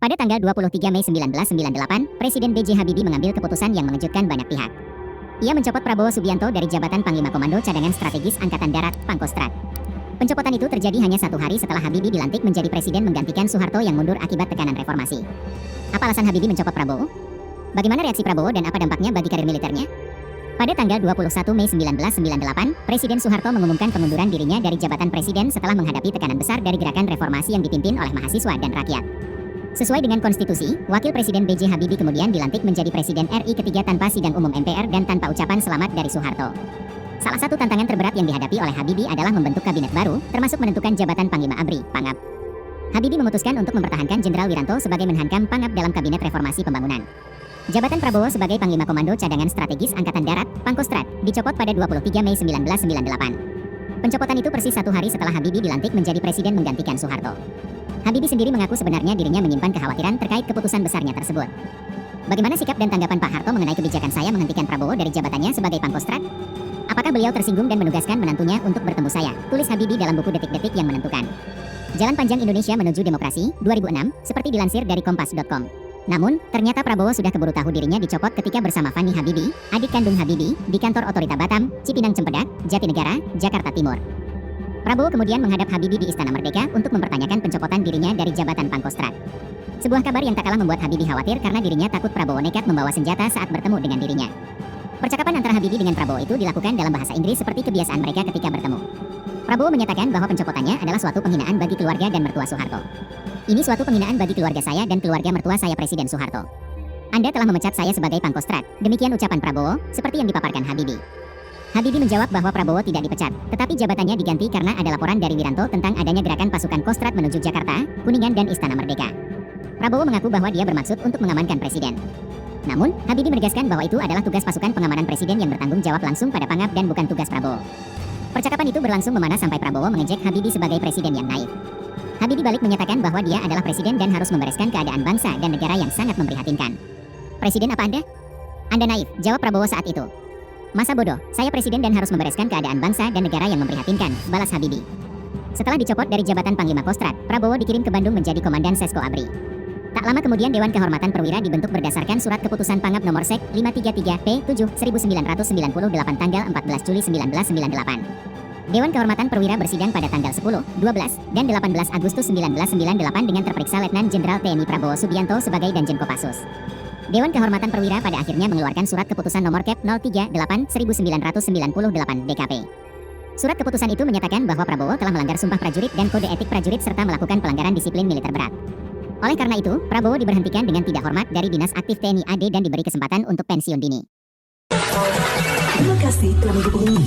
Pada tanggal 23 Mei 1998, Presiden B.J. Habibie mengambil keputusan yang mengejutkan banyak pihak. Ia mencopot Prabowo Subianto dari jabatan Panglima Komando Cadangan Strategis Angkatan Darat, Pangkostrat. Pencopotan itu terjadi hanya 1 hari setelah Habibie dilantik menjadi presiden menggantikan Soeharto yang mundur akibat tekanan reformasi. Apa alasan Habibie mencopot Prabowo? Bagaimana reaksi Prabowo dan apa dampaknya bagi karir militernya? Pada tanggal 21 Mei 1998, Presiden Soeharto mengumumkan pengunduran dirinya dari jabatan presiden setelah menghadapi tekanan besar dari gerakan reformasi yang dipimpin oleh mahasiswa dan rakyat. Sesuai dengan konstitusi, Wakil Presiden B.J. Habibie kemudian dilantik menjadi Presiden RI ketiga tanpa sidang umum MPR dan tanpa ucapan selamat dari Soeharto. Salah satu tantangan terberat yang dihadapi oleh Habibie adalah membentuk kabinet baru, termasuk menentukan jabatan Panglima ABRI, Pangab. Habibie memutuskan untuk mempertahankan Jenderal Wiranto sebagai Menhankam Pangab dalam Kabinet Reformasi Pembangunan. Jabatan Prabowo sebagai Panglima Komando Cadangan Strategis Angkatan Darat, Pangkostrat, dicopot pada 23 Mei 1998. Pencopotan itu persis 1 hari setelah Habibie dilantik menjadi presiden menggantikan Soeharto. Habibie sendiri mengaku sebenarnya dirinya menyimpan kekhawatiran terkait keputusan besarnya tersebut. Bagaimana sikap dan tanggapan Pak Harto mengenai kebijakan saya menghentikan Prabowo dari jabatannya sebagai Pangkostrat? Apakah beliau tersinggung dan menugaskan menantunya untuk bertemu saya? Tulis Habibie dalam buku Detik-Detik yang Menentukan. Jalan Panjang Indonesia Menuju Demokrasi, 2006, seperti dilansir dari Kompas.com. Namun, ternyata Prabowo sudah keburu tahu dirinya dicopot ketika bersama Fani Habibie, adik kandung Habibie, di kantor Otorita Batam, Cipinang Cempedak, Jatinegara, Jakarta Timur. Prabowo kemudian menghadap Habibie di Istana Merdeka untuk mempertanyakan pencopotan dirinya dari jabatan Pangkostrat. Sebuah kabar yang tak kalah membuat Habibie khawatir karena dirinya takut Prabowo nekat membawa senjata saat bertemu dengan dirinya. Percakapan antara Habibie dengan Prabowo itu dilakukan dalam bahasa Inggris seperti kebiasaan mereka ketika bertemu. Prabowo menyatakan bahwa pencopotannya adalah suatu penghinaan bagi keluarga dan mertua Soeharto. Ini suatu penghinaan bagi keluarga saya dan keluarga mertua saya Presiden Soeharto. Anda telah memecat saya sebagai Pangkostrat, demikian ucapan Prabowo, seperti yang dipaparkan Habibie. Habibie menjawab bahwa Prabowo tidak dipecat, tetapi jabatannya diganti karena ada laporan dari Wiranto tentang adanya gerakan pasukan Kostrad menuju Jakarta, Kuningan dan Istana Merdeka. Prabowo mengaku bahwa dia bermaksud untuk mengamankan presiden. Namun, Habibie menegaskan bahwa itu adalah tugas pasukan pengamanan presiden yang bertanggung jawab langsung pada Pangab dan bukan tugas Prabowo. Percakapan itu berlangsung memanas sampai Prabowo mengejek Habibie sebagai presiden yang naif. Habibie balik menyatakan bahwa dia adalah presiden dan harus membereskan keadaan bangsa dan negara yang sangat memprihatinkan. Presiden apa Anda? Anda naif, jawab Prabowo saat itu. Masa bodoh, saya presiden dan harus membereskan keadaan bangsa dan negara yang memprihatinkan, balas Habibie. Setelah dicopot dari jabatan Panglima Kostrat, Prabowo dikirim ke Bandung menjadi Komandan Sesko ABRI. Tak lama kemudian Dewan Kehormatan Perwira dibentuk berdasarkan Surat Keputusan Pangab Nomor Sek 533-P7-1998 tanggal 14 Juli 1998. Dewan Kehormatan Perwira bersidang pada tanggal 10, 12, dan 18 Agustus 1998 dengan terperiksa Letnan Jenderal TNI Prabowo Subianto sebagai Danjen Kopassus. Dewan Kehormatan Perwira pada akhirnya mengeluarkan Surat Keputusan Nomor Kep 038-1998 DKP. Surat keputusan itu menyatakan bahwa Prabowo telah melanggar sumpah prajurit dan kode etik prajurit serta melakukan pelanggaran disiplin militer berat. Oleh karena itu, Prabowo diberhentikan dengan tidak hormat dari Dinas Aktif TNI AD dan diberi kesempatan untuk pensiun dini. Terima kasih telah mendukung ini.